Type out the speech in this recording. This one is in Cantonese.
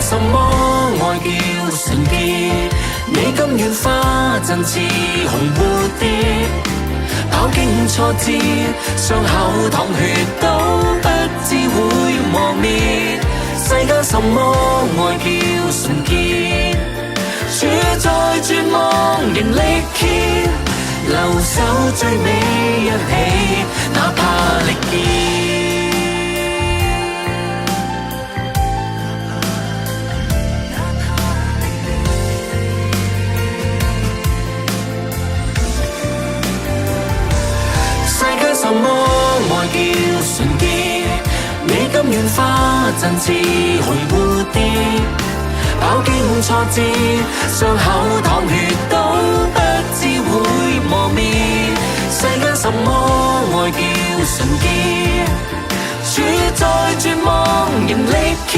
什麼愛叫純潔？你甘願花陣似紅蝴蝶，飽經挫折，傷口淌血都不知會磨滅。世間什麼愛叫純潔？處在絕望仍力竭，留守最尾一起，哪怕力竭。什麼愛叫純潔？你甘願花陣似紅蝴蝶，飽經挫折，傷口淌血都不知會磨滅。世間什麼愛叫純潔？處在絕望仍力竭，